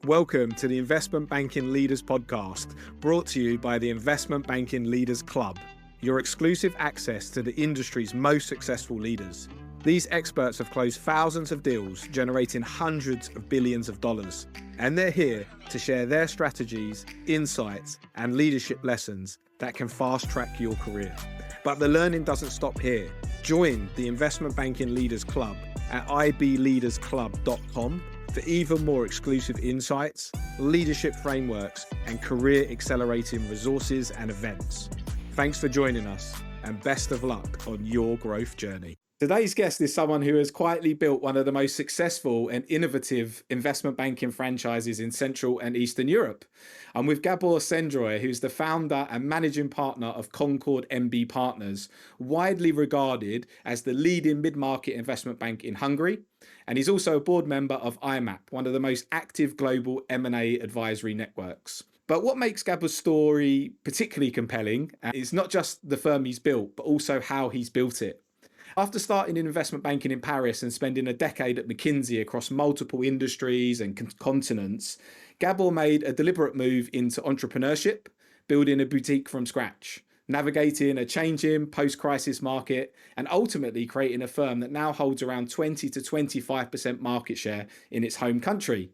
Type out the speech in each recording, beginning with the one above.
Welcome to the Investment Banking Leaders Podcast, brought to you by the Investment Banking Leaders Club, your exclusive access to the industry's most successful leaders. These experts have closed thousands of deals, generating hundreds of billions of dollars, and they're here to share their strategies, insights, and leadership lessons that can fast-track your career. But the learning doesn't stop here. Join the Investment Banking Leaders Club at ibleadersclub.com for even more exclusive insights, leadership frameworks, and career-accelerating resources and events. Thanks for joining us, and best of luck on your growth journey. Today's guest is someone who has quietly built one of the most successful and innovative investment banking franchises in Central and Eastern Europe. I'm with Gábor Szendrői, who's the founder and managing partner of Concorde MB Partners, widely regarded as the leading mid-market investment bank in Hungary. And he's also a board member of IMAP, one of the most active global M&A advisory networks. But what makes Gábor's story particularly compelling is not just the firm he's built, but also how he's built it. After starting in investment banking in Paris and spending a decade at McKinsey across multiple industries and continents, Gábor made a deliberate move into entrepreneurship, building a boutique from scratch, navigating a changing post-crisis market, and ultimately creating a firm that now holds around 20 to 25% market share in its home country.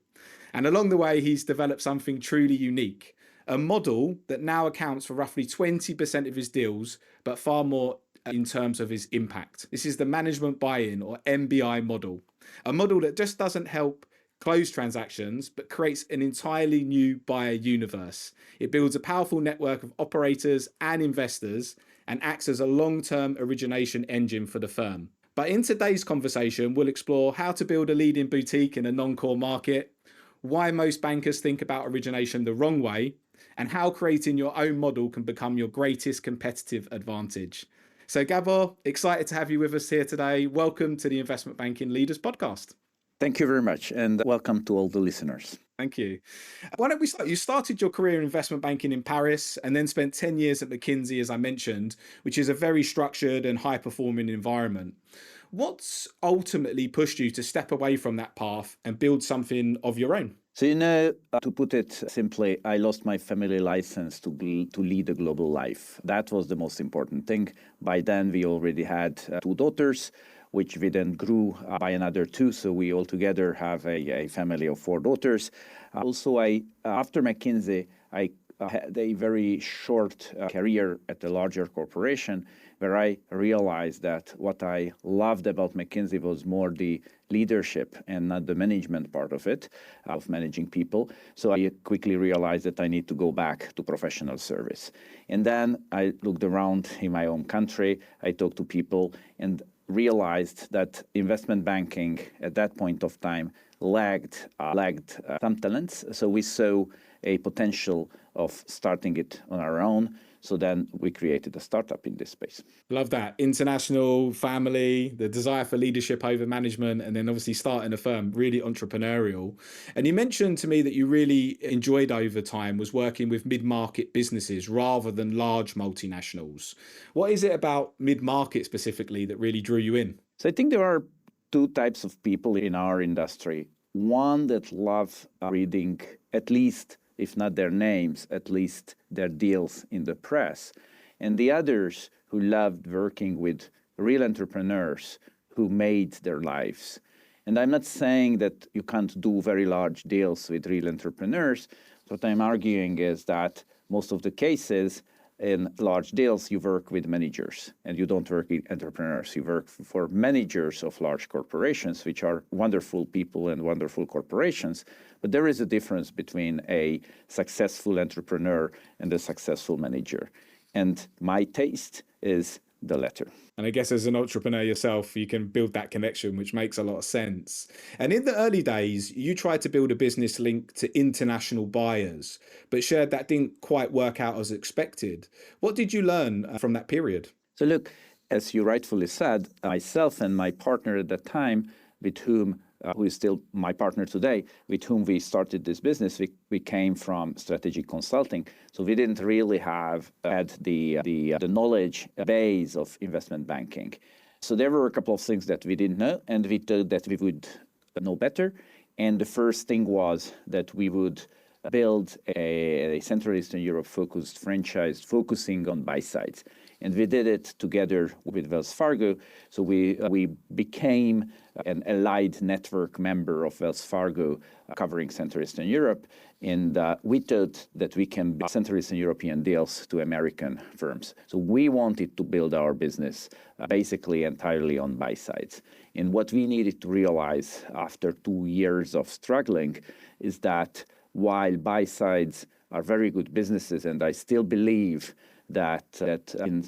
And along the way, he's developed something truly unique, a model that now accounts for roughly 20% of his deals, but far more in terms of his impact. This is the management buy-in, or MBI model, a model that just doesn't help close transactions, but creates an entirely new buyer universe. It builds a powerful network of operators and investors and acts as a long-term origination engine for the firm. But in today's conversation, we'll explore how to build a leading boutique in a non-core market, why most bankers think about origination the wrong way, and how creating your own model can become your greatest competitive advantage. So Gábor, excited to have you with us here today. Welcome to the Investment Banking Leaders Podcast. Thank you very much, and welcome to all the listeners. Thank you. Why don't we start? You started your career in investment banking in Paris and then spent 10 years at McKinsey, as I mentioned, which is a very structured and high-performing environment. What's ultimately pushed you to step away from that path and build something of your own? So, to put it simply, I lost my family license to lead a global life. That was the most important thing. By then, we already had 2 daughters, which we then grew by another 2. So we altogether have a family of 4 daughters. Also, after McKinsey, I had a very short career at a larger corporation where I realized that what I loved about McKinsey was more the leadership and not the management part of it, of managing people. So I quickly realized that I need to go back to professional service. And then I looked around in my own country, I talked to people and realized that investment banking at that point of time lagged some talents. So we saw a potential of starting it on our own. So then we created a startup in this space. Love that. International, family, the desire for leadership over management, and then obviously starting a firm, really entrepreneurial. And you mentioned to me that you really enjoyed over time was working with mid-market businesses rather than large multinationals. What is it about mid-market specifically that really drew you in? So I think there are 2 types of people in our industry. One that love reading at least, if not their names, at least their deals in the press. And the others who loved working with real entrepreneurs who made their lives. And I'm not saying that you can't do very large deals with real entrepreneurs. What I'm arguing is that most of the cases in large deals, you work with managers and you don't work with entrepreneurs. You work for managers of large corporations, which are wonderful people and wonderful corporations. But there is a difference between a successful entrepreneur and a successful manager. And my taste is the latter. And I guess as an entrepreneur yourself, you can build that connection, which makes a lot of sense. And in the early days, you tried to build a business linked to international buyers, but shared that didn't quite work out as expected. What did you learn from that period? So look, as you rightfully said, myself and my partner at that time, with whom who is still my partner today, with whom we started this business, we came from strategic consulting. So we didn't really had the knowledge base of investment banking. So there were a couple of things that we didn't know, and we thought that we would know better. And the first thing was that we would build a Central Eastern Europe focused franchise focusing on buy sides. And we did it together with Wells Fargo. So we became an allied network member of Wells Fargo covering Central Eastern Europe. And we thought that we can build Central Eastern European deals to American firms. So we wanted to build our business basically entirely on buy sides. And what we needed to realize after 2 years of struggling is that while buy sides are very good businesses, and I still believe that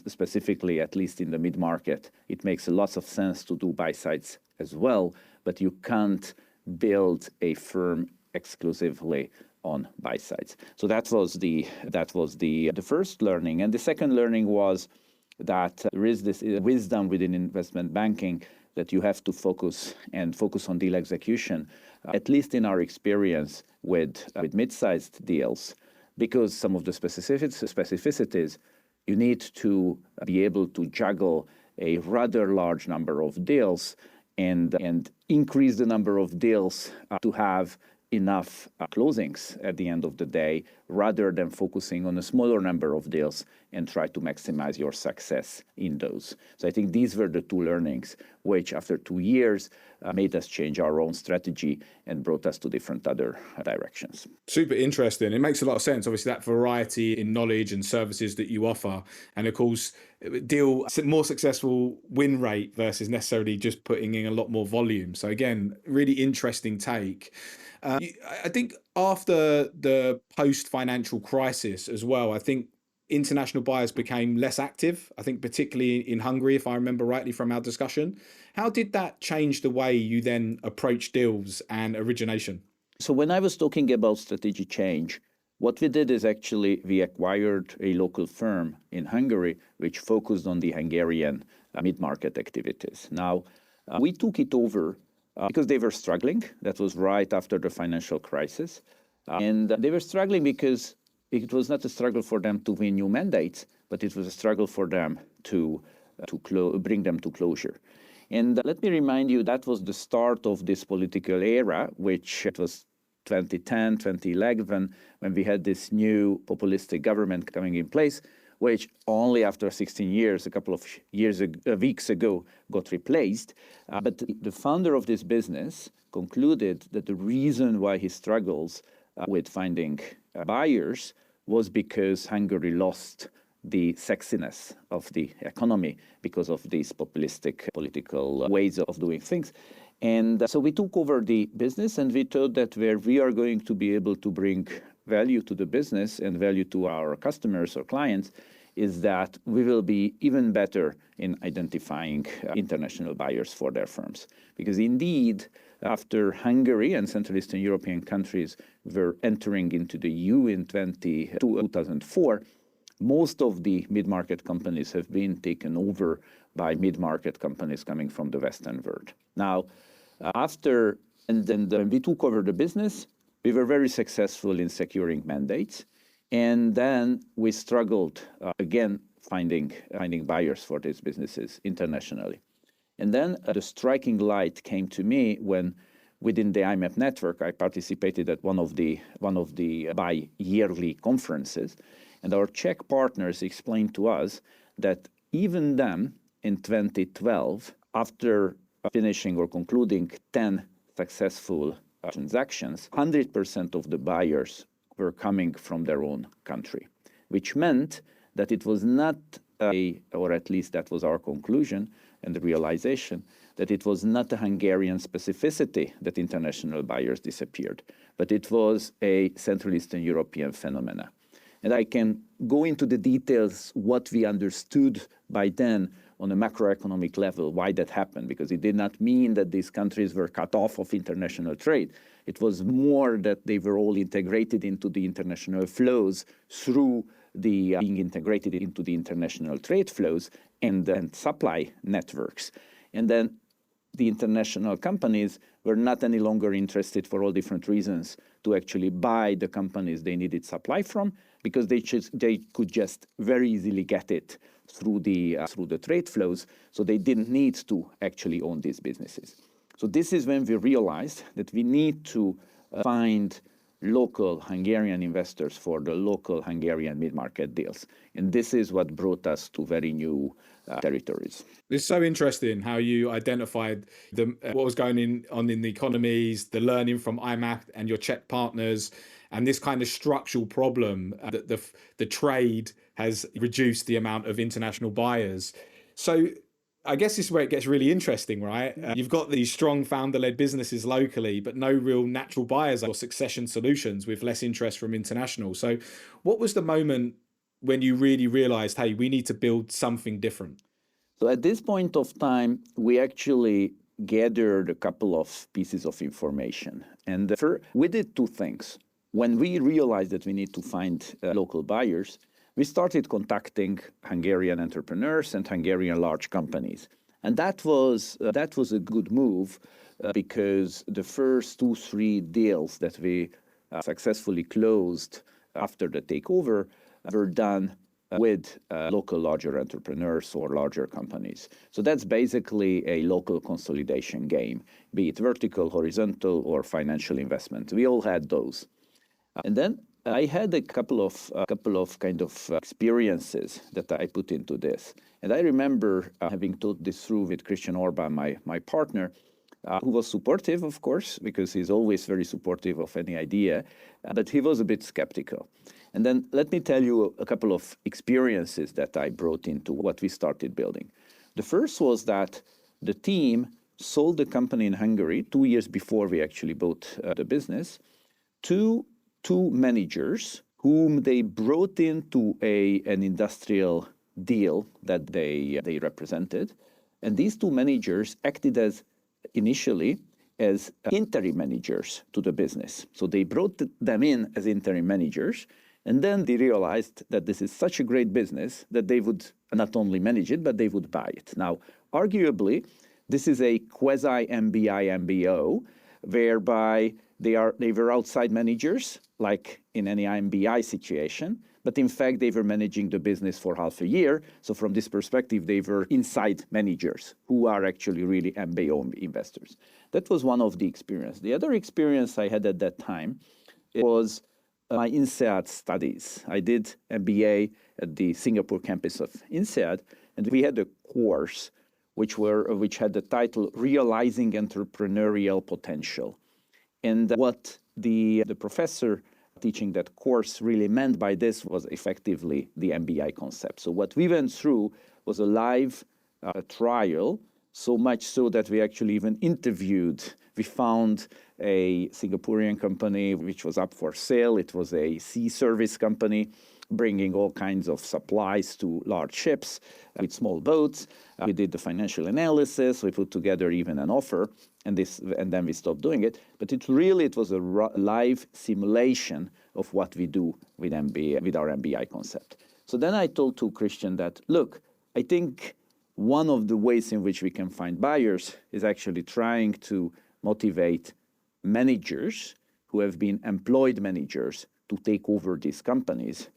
specifically, at least in the mid-market, it makes lots of sense to do buy sides as well, but you can't build a firm exclusively on buy sides. So that was the first learning. And the second learning was that there is this wisdom within investment banking that you have to focus on deal execution, at least in our experience with mid-sized deals, because some of the specificities, you need to be able to juggle a rather large number of deals and increase the number of deals to have enough closings at the end of the day, rather than focusing on a smaller number of deals and try to maximize your success in those. So I think these were the two learnings, which after 2 years made us change our own strategy and brought us to different other directions. Super interesting. It makes a lot of sense. Obviously, that variety in knowledge and services that you offer, and of course, more successful win rate versus necessarily just putting in a lot more volume. So again, really interesting take. I think after the post-financial crisis as well, I think international buyers became less active, I think particularly in Hungary, if I remember rightly from our discussion. How did that change the way you then approach deals and origination? So when I was talking about strategy change, what we did is actually we acquired a local firm in Hungary which focused on the Hungarian mid-market activities. Now, we took it over because they were struggling. That was right after the financial crisis. And they were struggling because it was not a struggle for them to win new mandates, but it was a struggle for them to bring them to closure. And let me remind you, that was the start of this political era, which it was 2010, 2011, when we had this new populistic government coming in place, which only after 16 years, a couple of weeks ago, got replaced. But the founder of this business concluded that the reason why he struggles with finding buyers was because Hungary lost the sexiness of the economy because of these populistic political ways of doing things. And so we took over the business, and we thought that where we are going to be able to bring value to the business and value to our customers or clients is that we will be even better in identifying international buyers for their firms. Because indeed, after Hungary and Central Eastern European countries were entering into the EU in 2004, most of the mid-market companies have been taken over by mid-market companies coming from the Western world. Now, when we took over the business, we were very successful in securing mandates. And then we struggled again finding buyers for these businesses internationally. And then the striking light came to me when, within the IMAP network, I participated at one of the bi-yearly conferences, and our Czech partners explained to us that even then, in 2012, after finishing or concluding 10 successful transactions, 100% of the buyers were coming from their own country, which meant that it was not or at least that was our conclusion and the realization, that it was not a Hungarian specificity that international buyers disappeared, but it was a Central Eastern European phenomena. And I can go into the details what we understood by then on a macroeconomic level, why that happened, because it did not mean that these countries were cut off of international trade. It was more that they were all integrated into the international flows through the being integrated into the international trade flows and supply networks. And then the international companies were not any longer interested, for all different reasons, to actually buy the companies they needed supply from, because they could just very easily get it through the trade flows, so they didn't need to actually own these businesses. So this is when we realized that we need to find local Hungarian investors for the local Hungarian mid-market deals. And this is what brought us to very new territories. It's so interesting how you identified what was going on in the economies, the learning from IMAP and your Czech partners, and this kind of structural problem that the trade has reduced the amount of international buyers. So I guess this is where it gets really interesting, right? You've got these strong founder-led businesses locally, but no real natural buyers or succession solutions with less interest from international. So what was the moment when you really realized, hey, we need to build something different? So at this point of time, we actually gathered a couple of pieces of information. And we did two things. When we realized that we need to find local buyers, we started contacting Hungarian entrepreneurs and Hungarian large companies. And that was a good move because the first 2-3 deals that we successfully closed after the takeover were done with local larger entrepreneurs or larger companies. So that's basically a local consolidation game, be it vertical, horizontal, or financial investment. We all had those. And then I had a couple of kind of experiences that I put into this. And I remember having thought this through with Christian Orban, my partner, who was supportive, of course, because he's always very supportive of any idea, but he was a bit skeptical. And then let me tell you a couple of experiences that I brought into what we started building. The first was that the team sold the company in Hungary 2 years before we actually bought the business to two managers whom they brought into an industrial deal that they represented. And these two managers acted initially as interim managers to the business. So they brought them in as interim managers, and then they realized that this is such a great business that they would not only manage it, but they would buy it. Now, arguably, this is a quasi-MBI MBO, whereby they were outside managers, like in any MBI situation, but in fact, they were managing the business for half a year. So from this perspective, they were inside managers who are actually really MBO investors. That was one of the experiences. The other experience I had at that time was my INSEAD studies. I did MBA at the Singapore campus of INSEAD, and we had a course which had the title Realizing Entrepreneurial Potential. And what the professor teaching that course really meant by this was effectively the MBI concept. So what we went through was a live trial, so much so that we actually even interviewed. We found a Singaporean company which was up for sale. It was a sea service company bringing all kinds of supplies to large ships with small boats. We did the financial analysis. We put together even an offer, and then we stopped doing it. But it was a live simulation of what we do with our MBI concept. So then I told to Christian that, look, I think one of the ways in which we can find buyers is actually trying to motivate managers who have been employed managers to take over these companies,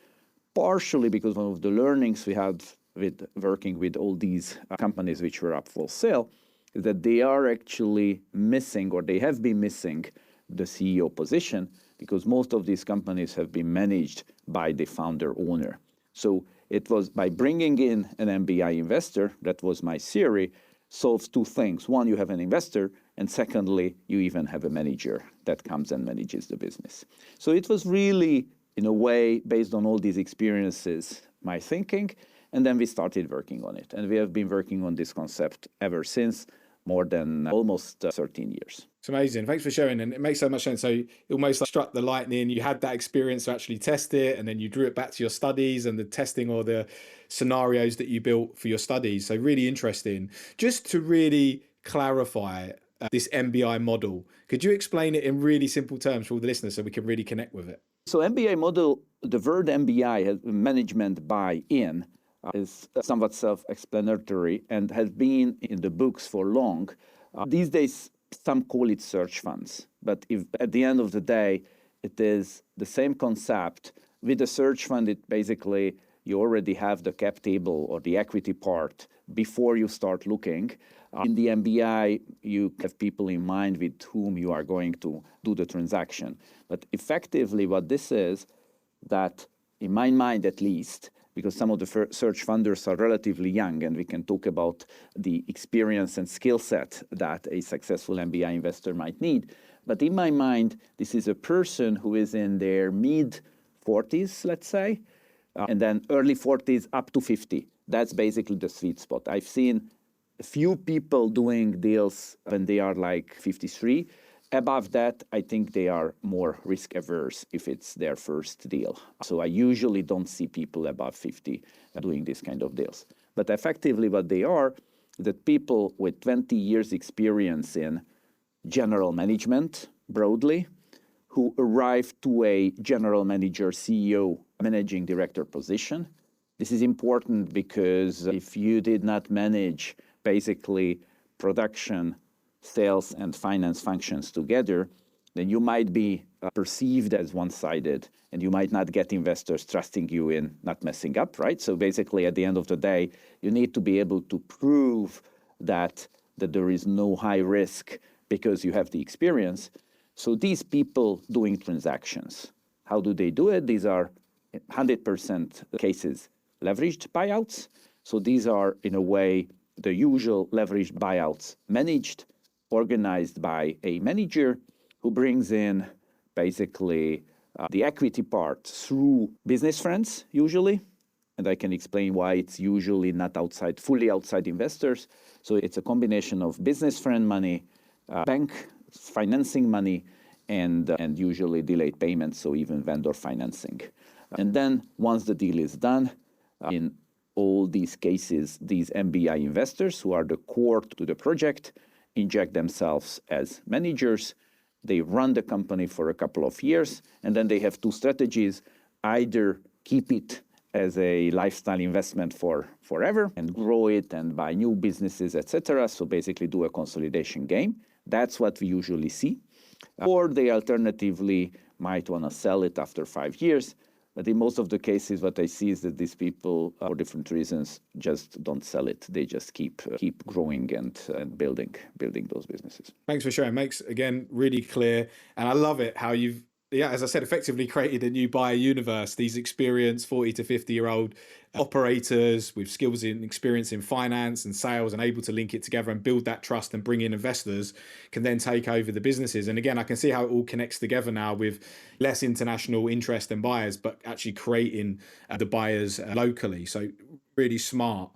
partially because one of the learnings we had with working with all these companies which were up for sale is that they are actually missing, or they have been missing, the CEO position, because most of these companies have been managed by the founder owner. So it was by bringing in an MBI investor, that was my theory, solves two things. One, you have an investor, and secondly, you even have a manager that comes and manages the business. So it was really, in a way, based on all these experiences, my thinking, and then we started working on it. And we have been working on this concept ever since, more than almost 13 years. It's amazing. Thanks for sharing. And it makes so much sense. So it almost like struck the lightning. You had that experience to actually test it, and then you drew it back to your studies and the testing or the scenarios that you built for your studies. So really interesting. Just to really clarify this MBI model, could you explain it in really simple terms for all the listeners so we can really connect with it? So MBI model, the word MBI, has management buy-in, is somewhat self-explanatory and has been in the books for long. These days, some call it search funds, but if at the end of the day, it is the same concept. With a search fund, it basically you already have the cap table or the equity part before you start looking. In the MBI, you have people in mind with whom you are going to do the transaction. But effectively what this is, that in my mind at least, because some of the search funders are relatively young, and we can talk about the experience and skill set that a successful MBI investor might need. But in my mind, this is a person who is in their mid-40s, let's say, and then early 40s up to 50. That's basically the sweet spot. I've seen a few people doing deals when they are like 53. Above that, I think they are more risk averse if it's their first deal. So I usually don't see people above 50 doing this kind of deals. But effectively what they are, that people with 20 years experience in general management broadly, who arrive to a general manager, CEO, managing director position. This is important because if you did not manage basically production, sales, and finance functions together, then you might be perceived as one-sided, and you might not get investors trusting you in not messing up, right? So basically, at the end of the day, you need to be able to prove that there is no high risk because you have the experience. So these people doing transactions, how do they do it? These are 100% cases leveraged buyouts. So these are, in a way, the usual leveraged buyouts managed, organized by a manager who brings in basically the equity part through business friends, usually. And I can explain why it's usually not fully outside investors. So it's a combination of business friend money, bank financing money, and usually delayed payments, so even vendor financing. And then once the deal is done, in all these cases, these MBI investors, who are the core to the project, inject themselves as managers. They run the company for a couple of years, and then they have two strategies: either keep it as a lifestyle investment for forever and grow it and buy new businesses, etc. So basically do a consolidation game. That's what we usually see. Or they alternatively might want to sell it after 5 years. But in most of the cases, what I see is that these people, for different reasons, just don't sell it. They just keep growing and building those businesses. Thanks for sharing. Makes, again, really clear. And I love it how you've, as I said, effectively created a new buyer universe. These experienced 40 to 50-year-old operators with skills and experience in finance and sales and able to link it together and build that trust and bring in investors can then take over the businesses. And again, I can see how it all connects together now with less international interest in buyers, but actually creating the buyers locally. So really smart.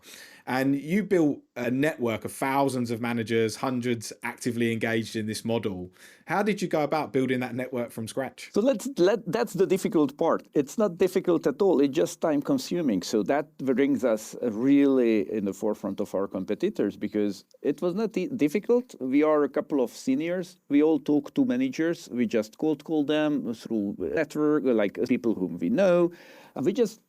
And you built a network of thousands of managers, hundreds actively engaged in this model. How did you go about building that network from scratch? So that's the difficult part. It's not difficult at all. It's just time consuming. So that brings us really in the forefront of our competitors, because it was not difficult. We are a couple of seniors. We all talk to managers. We just cold call them through network, like people whom we know. We just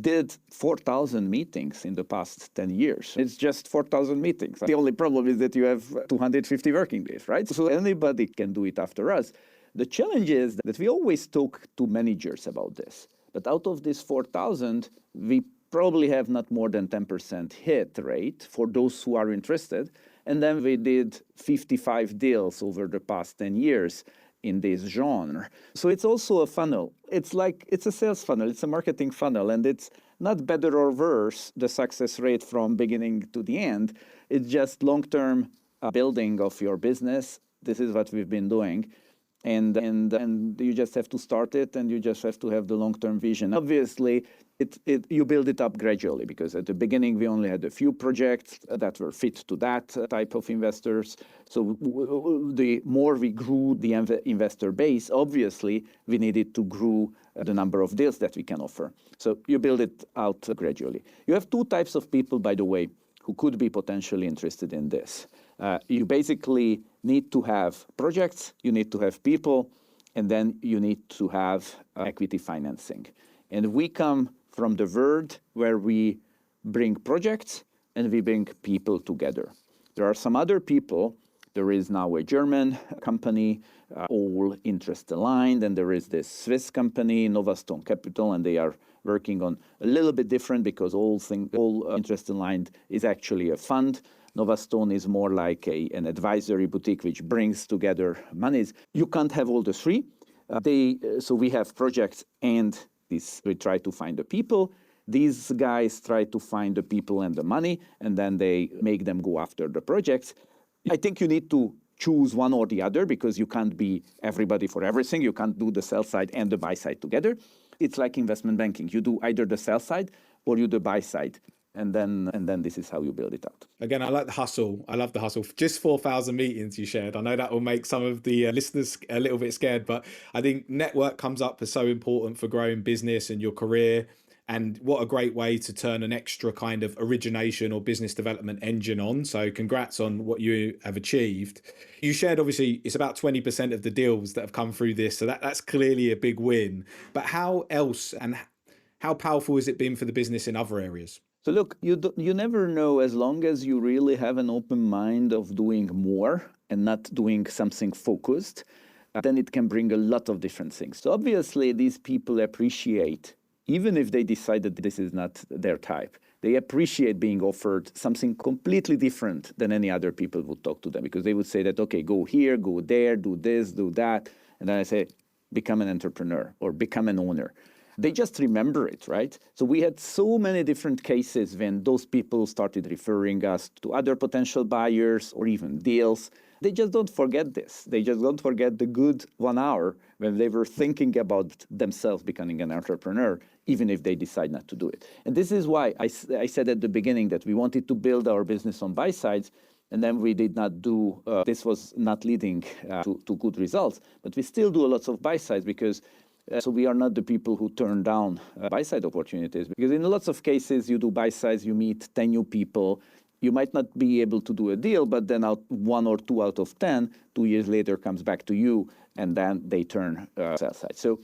did 4,000 meetings in the past 10 years. It's just 4,000 meetings. The only problem is that you have 250 working days, right? So anybody can do it after us. The challenge is that we always talk to managers about this. But out of this 4,000, we probably have not more than 10% hit rate for those who are interested. And then we did 55 deals over the past 10 years in this genre. So it's also a funnel. It's a sales funnel, it's a marketing funnel, and it's not better or worse, the success rate from beginning to the end. It's just long-term building of your business. This is what we've been doing. And you just have to start it, and you just have to have the long-term vision. Obviously, you build it up gradually, because at the beginning we only had a few projects that were fit to that type of investors. So the more we grew the investor base, obviously we needed to grow the number of deals that we can offer. So you build it out gradually. You have two types of people, by the way, who could be potentially interested in this. You basically need to have projects, you need to have people, and then you need to have equity financing. And we come from the world where we bring projects and we bring people together. There are some other people, There is now a German company, all interest aligned, and there is this Swiss company, Novastone Capital, and they are working on a little bit different because all interest aligned is actually a fund. Novastone is more like an advisory boutique which brings together monies. You can't have all the three. So we have projects and we try to find the people. These guys try to find the people and the money, and then they make them go after the projects. I think you need to choose one or the other because you can't be everybody for everything. You can't do the sell side and the buy side together. It's like investment banking. You do either the sell side or you do the buy side. And then this is how you build it out. Again, I like the hustle. I love the hustle. Just 4,000 meetings you shared. I know that will make some of the listeners a little bit scared, but I think network comes up as so important for growing business and your career. And what a great way to turn an extra kind of origination or business development engine on. So congrats on what you have achieved. You shared, obviously, it's about 20% of the deals that have come through this. So that's clearly a big win. But how else and how powerful has it been for the business in other areas? So look, you never know, as long as you really have an open mind of doing more and not doing something focused, then it can bring a lot of different things. So obviously these people appreciate, even if they decide that this is not their type, they appreciate being offered something completely different than any other people would talk to them, because they would say that, okay, go here, go there, do this, do that. And then I say, become an entrepreneur or become an owner. They just remember it, right? So we had so many different cases when those people started referring us to other potential buyers or even deals. They just don't forget this. They just don't forget the good 1 hour when they were thinking about themselves becoming an entrepreneur, even if they decide not to do it. And this is why I said at the beginning that we wanted to build our business on buy sides, and then we did not do, this was not leading to good results, but we still do lots of buy sides because so we are not the people who turn down buy-side opportunities, because in lots of cases you do buy-sides, you meet 10 new people, you might not be able to do a deal, but then 1 or 2 out of 10, 2 years later comes back to you, and then they turn sell-side. So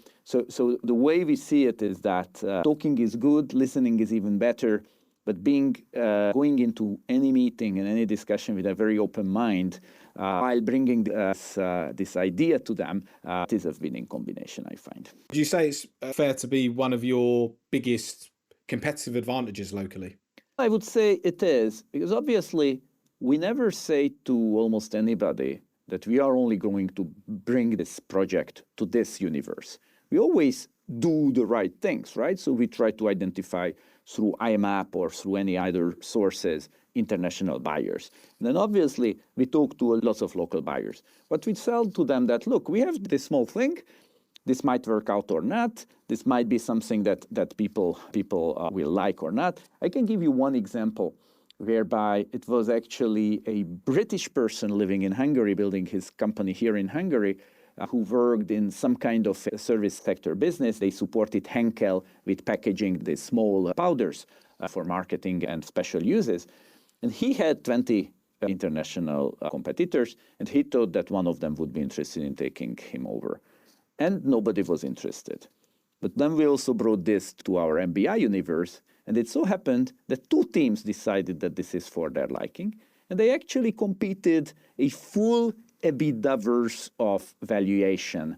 the way we see it is that talking is good, listening is even better, but going into any meeting and any discussion with a very open mind, while bringing this idea to them, it is a winning combination, I find. Do you say it's fair to be one of your biggest competitive advantages locally? I would say it is, because obviously we never say to almost anybody that we are only going to bring this project to this universe. We always do the right things, right? So we try to identify through IMAP or through any other sources international buyers. And then obviously we talk to lots of local buyers, but we sell to them that, look, we have this small thing, this might work out or not, this might be something that people will like or not. I can give you one example whereby it was actually a British person living in Hungary, building his company here in Hungary, who worked in some kind of service sector business. They supported Henkel with packaging the small powders for marketing and special uses. And he had 20 international competitors, and he thought that one of them would be interested in taking him over. And nobody was interested. But then we also brought this to our MBI universe, and it so happened that 2 teams decided that this is for their liking, and they actually competed a full EBITDA verse of valuation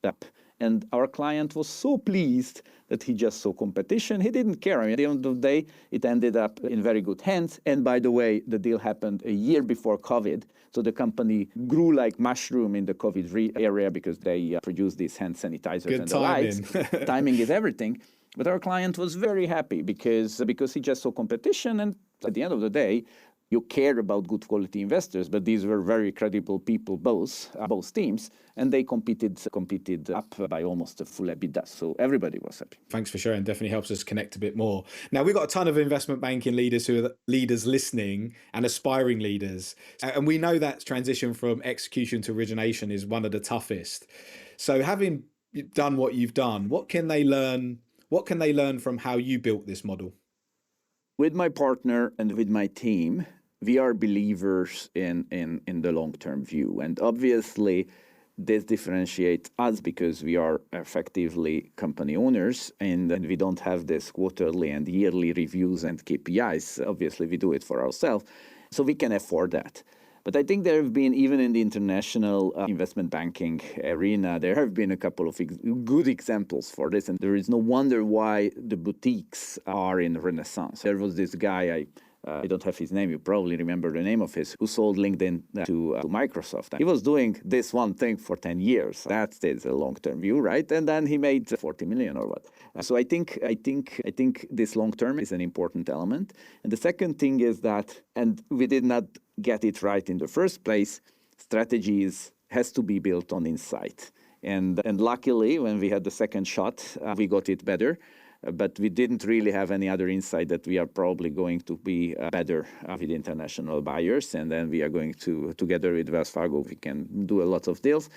up. And our client was so pleased that he just saw competition. He didn't care. I mean, at the end of the day, it ended up in very good hands. And by the way, the deal happened a year before COVID. So the company grew like mushroom in the COVID area because they produced these hand sanitizers good and timing. the likes. Timing is everything. But our client was very happy because he just saw competition. And at the end of the day, you care about good quality investors, but these were very credible people, both teams, and they competed up by almost a full EBITDA. So everybody was happy. Thanks for sharing. Definitely helps us connect a bit more. Now, we've got a ton of investment banking leaders who are leaders listening and aspiring leaders. And we know that transition from execution to origination is one of the toughest. So having done what you've done, what can they learn? What can they learn from how you built this model? With my partner and with my team, we are believers in the long-term view. And obviously, this differentiates us because we are effectively company owners and we don't have this quarterly and yearly reviews and KPIs. Obviously, we do it for ourselves, so we can afford that. But I think there have been, even in the international investment banking arena, there have been a couple of good examples for this. And there is no wonder why the boutiques are in renaissance. There was this guy, I don't have his name, you probably remember the name of his, who sold LinkedIn to Microsoft. He was doing this one thing for 10 years. That is a long-term view, right? And then he made 40 million or what. So I think this long-term is an important element. And the second thing is that, and we did not get it right in the first place, strategies has to be built on insight. And luckily, when we had the second shot, we got it better. But we didn't really have any other insight that we are probably going to be better with international buyers. And then we are going to, together with Wells Fargo, we can do a lot of deals.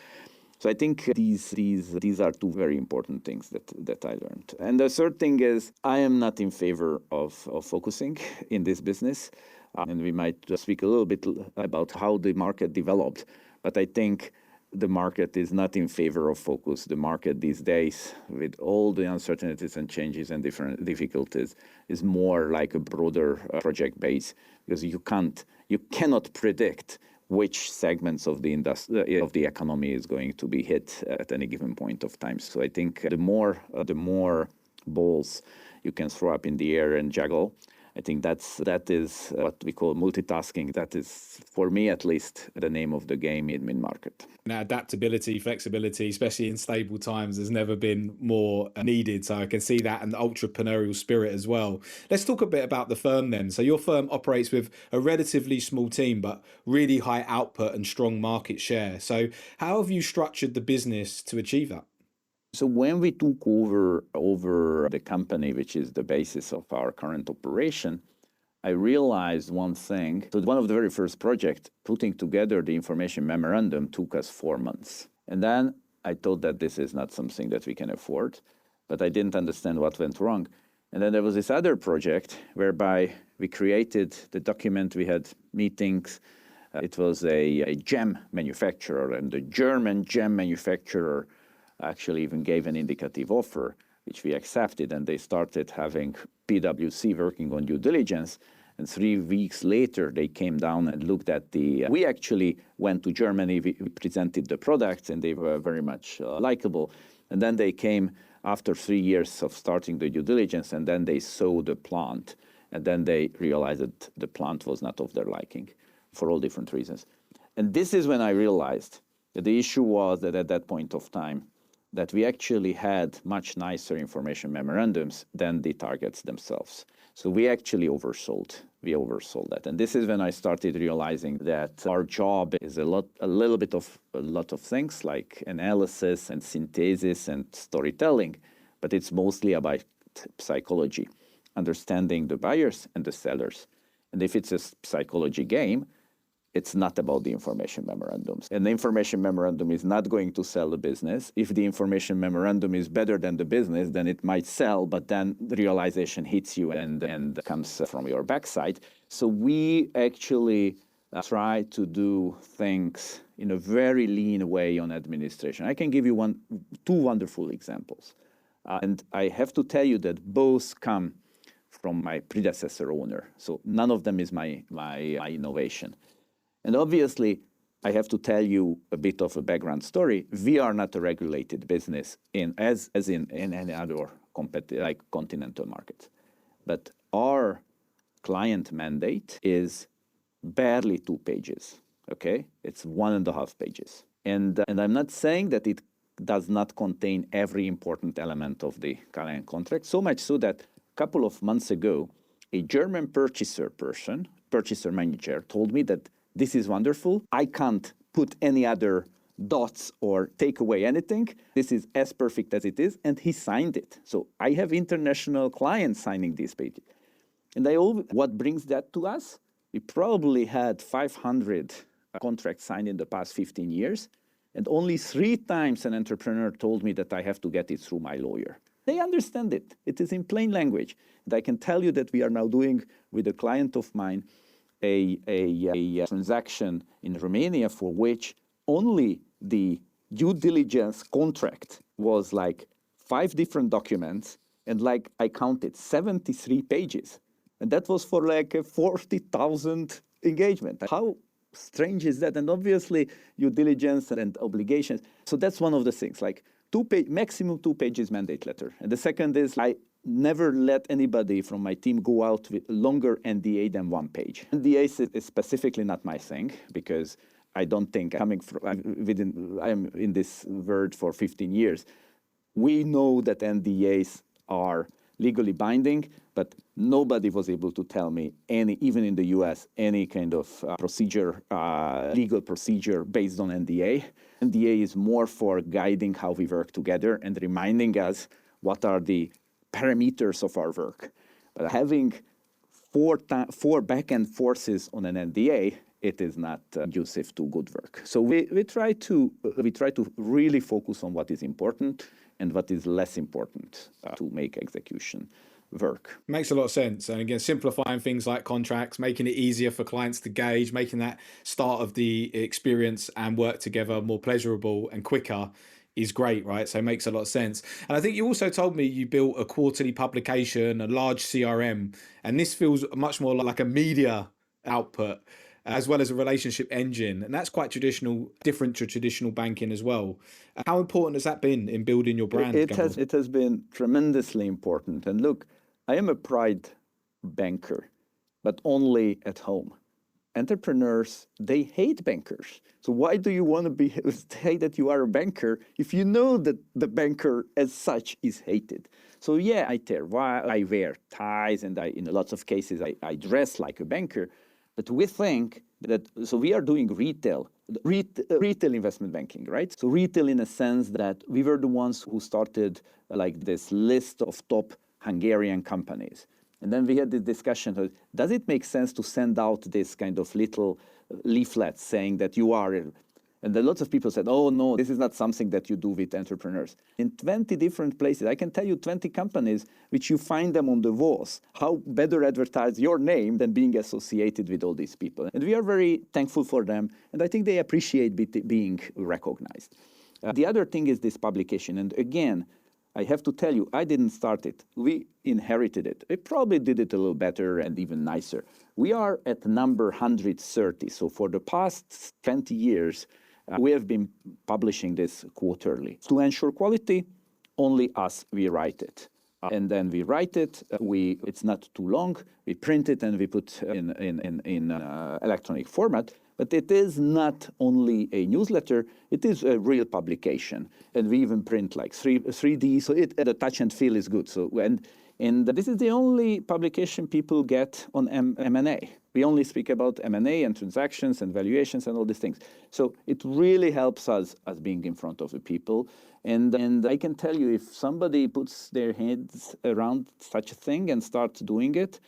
So I think these are two very important things that I learned. And the third thing is, I am not in favor of focusing in this business. And we might speak a little bit about how the market developed. But I think the market is not in favor of focus. The market these days, with all the uncertainties and changes and different difficulties, is more like a broader project base, because you cannot predict which segments of the economy is going to be hit at any given point of time. So I think the more balls you can throw up in the air and juggle, I think that is what we call multitasking. That is, for me at least, the name of the game in mid-market. Now, adaptability, flexibility, especially in stable times, has never been more needed. So I can see that, and the entrepreneurial spirit as well. Let's talk a bit about the firm then. So your firm operates with a relatively small team, but really high output and strong market share. So how have you structured the business to achieve that? So when we took over the company, which is the basis of our current operation, I realized one thing. So one of the very first projects, putting together the information memorandum, took us 4 months. And then I thought that this is not something that we can afford, but I didn't understand what went wrong. And then there was this other project whereby we created the document, we had meetings. It was a gem manufacturer, and the German gem manufacturer actually even gave an indicative offer, which we accepted, and they started having PwC working on due diligence. And 3 weeks later, they came down and looked at we actually went to Germany, we presented the products, and they were very much likable. And then they came after 3 years of starting the due diligence, and then they saw the plant. And then they realized that the plant was not of their liking for all different reasons. And this is when I realized that the issue was that at that point of time, that we actually had much nicer information memorandums than the targets themselves. So we actually oversold. We oversold that. And this is when I started realizing that our job is a lot of things like analysis and synthesis and storytelling, but it's mostly about psychology, understanding the buyers and the sellers. And if it's a psychology game, it's not about the information memorandums. And the information memorandum is not going to sell the business. If the information memorandum is better than the business, then it might sell, but then the realization hits you and comes from your backside. So we actually try to do things in a very lean way on administration. I can give you 2 wonderful examples. And I have to tell you that both come from my predecessor owner. So none of them is my innovation. And obviously, I have to tell you a bit of a background story. We are not a regulated business as in any other continental market. But our client mandate is barely 2 pages, okay? It's 1.5 pages. And I'm not saying that it does not contain every important element of the client contract, so much so that a couple of months ago, a German purchaser manager told me that this is wonderful. I can't put any other dots or take away anything. This is as perfect as it is. And he signed it. So I have international clients signing these pages. And what brings that to us? We probably had 500 contracts signed in the past 15 years. And only 3 times an entrepreneur told me that I have to get it through my lawyer. They understand it. It is in plain language. And I can tell you that we are now doing with a client of mine a transaction in Romania for which only the due diligence contract was like 5 different documents and I counted 73 pages. And that was for like a 40,000 engagement. How strange is that? And obviously, due diligence and obligations. So that's one of the things, like maximum 2 pages mandate letter. And the second is I never let anybody from my team go out with longer NDA than 1 page. NDA is specifically not my thing, because I don't think I'm in this world for 15 years. We know that NDAs are legally binding, but nobody was able to tell me even in the US, any kind of legal procedure based on NDA. NDA is more for guiding how we work together and reminding us what are the parameters of our work. But having four back-end forces on an NDA, it is not conducive to good work. So we try to really focus on what is important and what is less important to make execution work. Makes a lot of sense. And again, simplifying things like contracts, making it easier for clients to gauge, making that start of the experience and work together more pleasurable and quicker is great, right? So it makes a lot of sense. And I think you also told me you built a quarterly publication, a large CRM, and this feels much more like a media output as well as a relationship engine. And that's quite different to traditional banking as well. How important has that been in building your brand? It has been tremendously important. And look, I am a proud banker, but only at home. Entrepreneurs, they hate bankers. So why do you want to say that you are a banker if you know that the banker as such is hated? So yeah, I wear ties, and in lots of cases I dress like a banker. But we think that, so we are doing retail investment banking, right? So retail in a sense that we were the ones who started like this list of top Hungarian companies. And then we had the discussion, does it make sense to send out this kind of little leaflets saying that you are, and then lots of people said, oh no, this is not something that you do with entrepreneurs. In 20 different places, I can tell you 20 companies, which you find them on the walls, how better advertise your name than being associated with all these people. And we are very thankful for them, and I think they appreciate being recognized. The other thing is this publication, and again, I have to tell you, I didn't start it. We inherited it. We probably did it a little better and even nicer. We are at number 130. So for the past 20 years, we have been publishing this quarterly. To ensure quality, only us, we write it. And then we write it, it's not too long, we print it and we put in electronic format. But it is not only a newsletter, it is a real publication. And we even print like 3D, so the touch and feel is good. So and this is the only publication people get on M&A. We only speak about M&A and transactions and valuations and all these things. So it really helps us being in front of the people. And I can tell you, if somebody puts their heads around such a thing and starts doing it,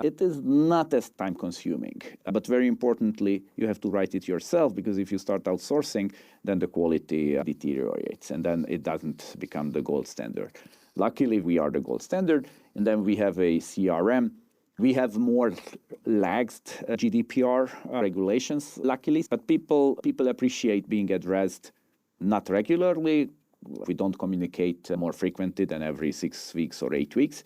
it is not as time-consuming, but very importantly, you have to write it yourself, because if you start outsourcing, then the quality deteriorates, and then it doesn't become the gold standard. Luckily, we are the gold standard, and then we have a CRM. We have more laxed GDPR regulations, luckily, but people appreciate being addressed not regularly. We don't communicate more frequently than every 6 weeks or 8 weeks.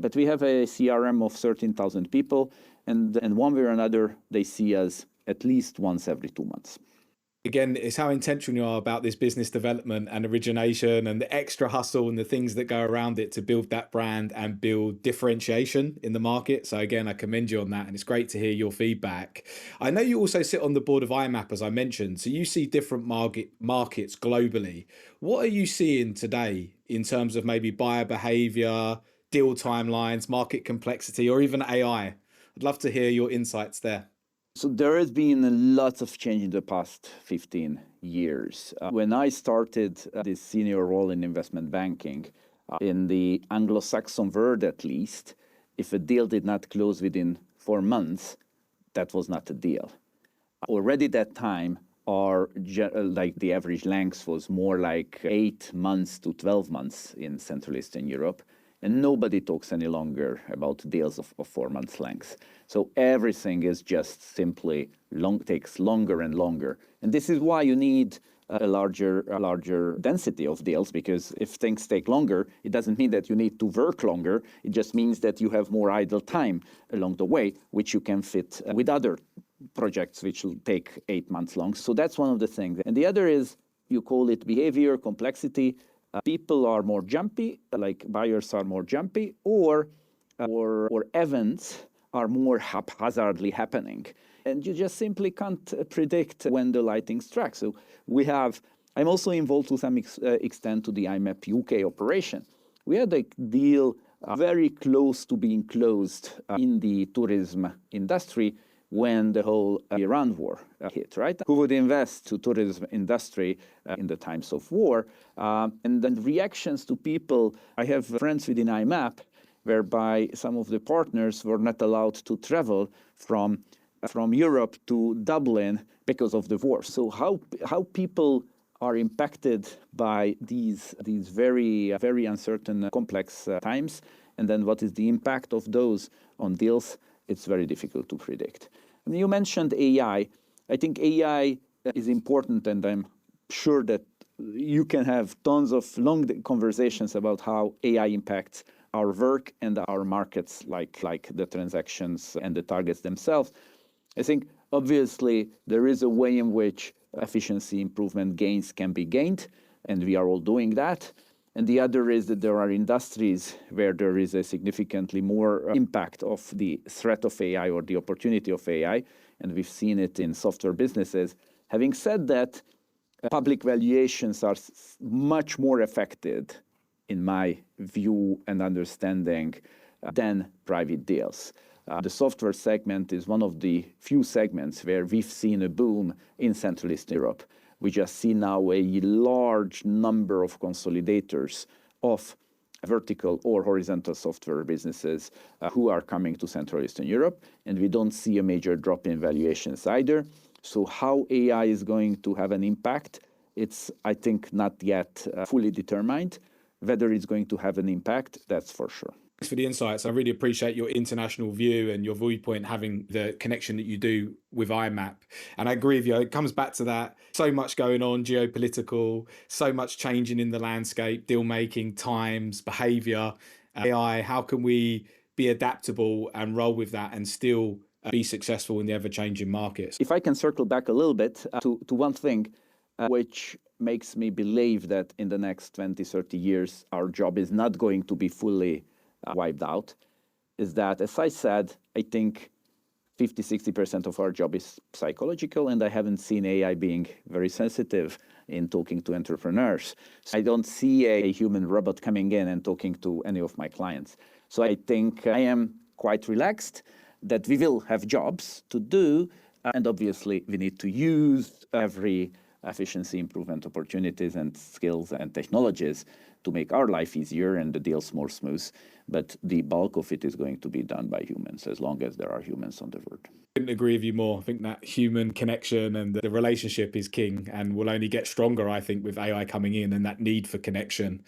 But we have a CRM of 13,000 people, and one way or another, they see us at least once every 2 months. Again, it's how intentional you are about this business development and origination and the extra hustle and the things that go around it to build that brand and build differentiation in the market. So again, I commend you on that, and it's great to hear your feedback. I know you also sit on the board of IMAP, as I mentioned, so you see different markets globally. What are you seeing today in terms of maybe buyer behavior, deal timelines, market complexity, or even AI? I'd love to hear your insights there. So there has been lots of change in the past 15 years. When I started this senior role in investment banking, in the Anglo-Saxon world at least, if a deal did not close within 4 months, that was not a deal. Already that time, the average length was more like 8 months to 12 months in Central Eastern Europe. And nobody talks any longer about deals of 4 months length. So everything is just simply takes longer and longer. And this is why you need a larger density of deals, because if things take longer, it doesn't mean that you need to work longer. It just means that you have more idle time along the way, which you can fit with other projects which will take 8 months long. So that's one of the things. And the other is, you call it behavior, complexity. People are more jumpy, like buyers are more jumpy, or events are more haphazardly happening. And you just simply can't predict when the lightning strikes. So I'm also involved to some extent to the IMAP UK operation. We had a deal very close to being closed in the tourism industry when the whole Iran war hit, right? Who would invest to tourism industry in the times of war? And then reactions to people, I have friends within IMAP whereby some of the partners were not allowed to travel from Europe to Dublin because of the war. So how people are impacted by these very, very uncertain, complex times, and then what is the impact of those on deals, it's very difficult to predict. And you mentioned AI. I think AI is important, and I'm sure that you can have tons of long conversations about how AI impacts our work and our markets, like the transactions and the targets themselves. I think obviously there is a way in which efficiency improvement gains can be gained, and we are all doing that. And the other is that there are industries where there is a significantly more impact of the threat of AI or the opportunity of AI, and we've seen it in software businesses. Having said that, public valuations are much more affected, in my view and understanding, than private deals. The software segment is one of the few segments where we've seen a boom in Central Eastern Europe. We just see now a large number of consolidators of vertical or horizontal software businesses who are coming to Central Eastern Europe, and we don't see a major drop in valuations either. So how AI is going to have an impact, it's, I think, not yet fully determined. Whether it's going to have an impact, that's for sure. Thanks for the insights. I really appreciate your international view and your viewpoint, having the connection that you do with IMAP. And I agree with you. It comes back to that. So much going on, geopolitical, so much changing in the landscape, deal making, times, behavior, AI. How can we be adaptable and roll with that and still be successful in the ever-changing markets? If I can circle back a little bit to one thing, which makes me believe that in the next 20, 30 years, our job is not going to be fully wiped out, is that, as I said, I think 50-60% of our job is psychological, and I haven't seen AI being very sensitive in talking to entrepreneurs. So I don't see a human robot coming in and talking to any of my clients. So I think I am quite relaxed that we will have jobs to do, and obviously we need to use every efficiency improvement opportunities and skills and technologies to make our life easier and the deals more smooth. But the bulk of it is going to be done by humans, as long as there are humans on the board. Couldn't agree with you more. I think that human connection and the relationship is king, and will only get stronger, I think, with AI coming in and that need for connection.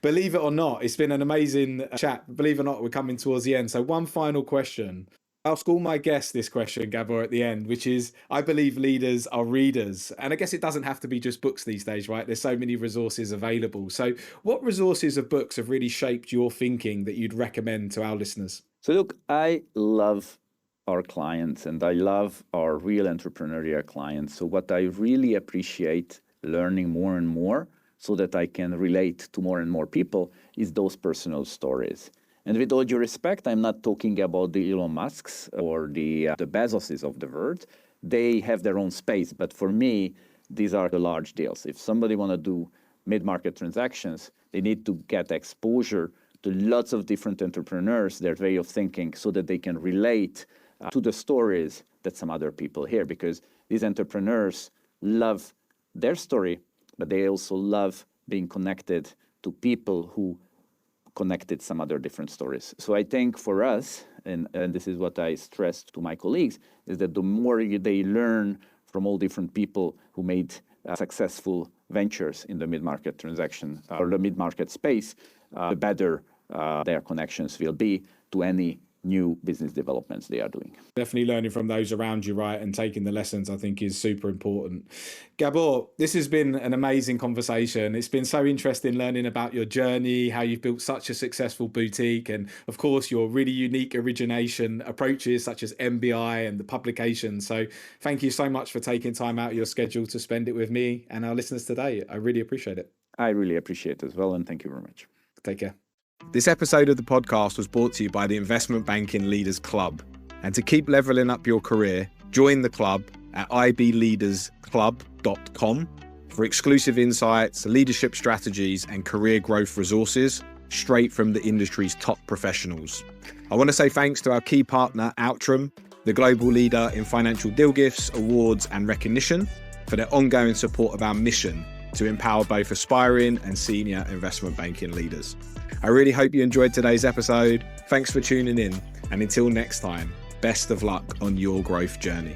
Believe it or not, it's been an amazing chat. Believe it or not, we're coming towards the end. So one final question. I'll ask all my guests this question, Gábor, at the end, which is, I believe leaders are readers. And I guess it doesn't have to be just books these days, right? There's so many resources available. So what resources of books have really shaped your thinking that you'd recommend to our listeners? So look, I love our clients and I love our real entrepreneurial clients. So what I really appreciate learning more and more so that I can relate to more and more people is those personal stories. And with all due respect, I'm not talking about the Elon Musks or the Bezoses of the world. They have their own space. But for me, these are the large deals. If somebody want to do mid-market transactions, they need to get exposure to lots of different entrepreneurs, their way of thinking, so that they can relate to the stories that some other people hear. Because these entrepreneurs love their story, but they also love being connected to people who connected some other different stories. So I think for us, and this is what I stress to my colleagues, is that the more they learn from all different people who made successful ventures in the mid-market transaction or the mid-market space, the better their connections will be to any new business developments they are doing. Definitely learning from those around you, right, and taking the lessons, I think, is super important. Gábor, this has been an amazing conversation. It's been so interesting learning about your journey, how you've built such a successful boutique, and of course, your really unique origination approaches such as MBI and the publication. So thank you so much for taking time out of your schedule to spend it with me and our listeners today. I really appreciate it. I really appreciate it as well, and thank you very much. Take care. This episode of the podcast was brought to you by the Investment Banking Leaders Club. And to keep leveling up your career, join the club at ibleadersclub.com for exclusive insights, leadership strategies, and career growth resources straight from the industry's top professionals. I want to say thanks to our key partner, Outram, the global leader in financial deal gifts, awards, and recognition, for their ongoing support of our mission to empower both aspiring and senior investment banking leaders. I really hope you enjoyed today's episode. Thanks for tuning in. And until next time, best of luck on your growth journey.